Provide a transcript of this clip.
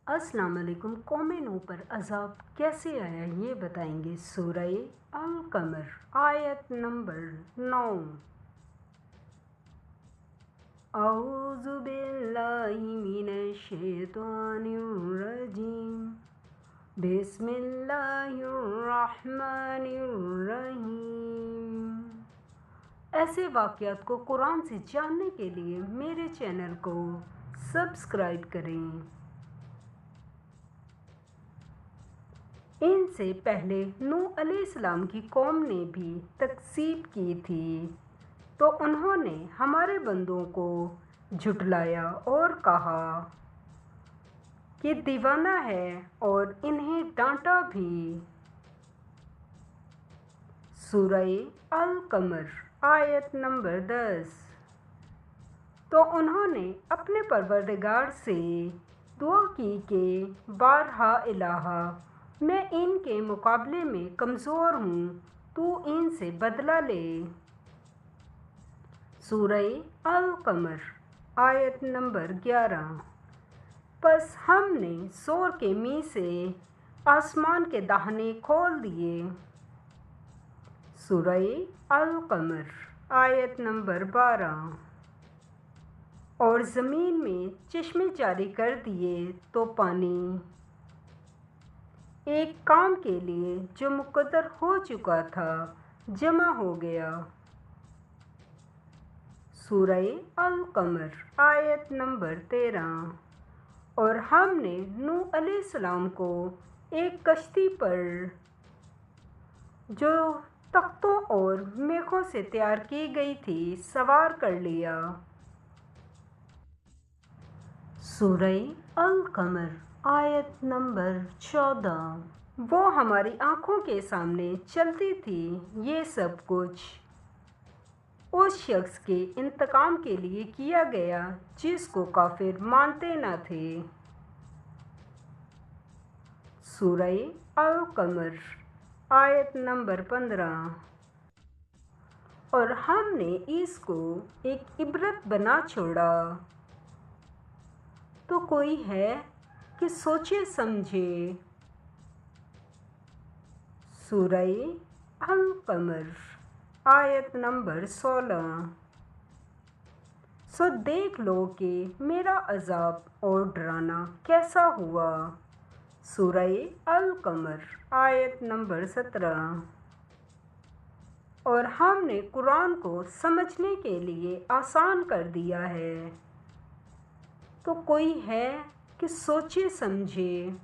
अस्सलाम वालेकुम। कौम नूह पर अज़ाब कैसे आया ये बताएंगे। सूरह अल-कमर आयत नंबर 9। औज़ु बिल्लाहि मिनश शैतानिर रजीम। बिस्मिल्लाहिर रहमानिर रहीम। ऐसे वाक़यात को कुरान से जानने के लिए मेरे चैनल को सब्सक्राइब करें। इनसे पहले नूह अलैहिस्सलाम की कौम ने भी तकज़ीब की थी, तो उन्होंने हमारे बंदों को झुठलाया और कहा कि दीवाना है, और इन्हें डांटा भी। सूरह अल-कमर आयत नंबर 10। तो उन्होंने अपने परवरदिगार से दुआ की कि बारहा इलाहा, मैं इनके मुकाबले में कमज़ोर हूँ, तू इनसे बदला ले। सूरह अल-कमर आयत नंबर 11। बस हमने ज़ोर के मी से आसमान के दाहने खोल दिए। सूरह अल-कमर आयत नंबर 12। और ज़मीन में चश्मे जारी कर दिए, तो पानी एक काम के लिए जो मुक़द्दर हो चुका था जमा हो गया। सूरह अल-कमर आयत नंबर 13। और हमने नूह अलैहिस्सलाम को एक कश्ती पर जो तख्तों और मेखों से तैयार की गई थी सवार कर लिया। सूरह अल-कमर आयत नंबर 14। वो हमारी आँखों के सामने चलती थी। ये सब कुछ उस शख्स के इंतकाम के लिए किया गया जिसको काफिर मानते न थे। सूरह अल-कमर आयत नंबर 15। और हमने इसको एक इबरत बना छोड़ा, तो कोई है कि सोचे समझे। सूरह अल-कमर आयत नंबर 16। सो देख लो कि मेरा अज़ाब और डराना कैसा हुआ। सूरह अल-कमर आयत नंबर 17। और हमने कुरान को समझने के लिए आसान कर दिया है, तो कोई है कि सोचे समझे।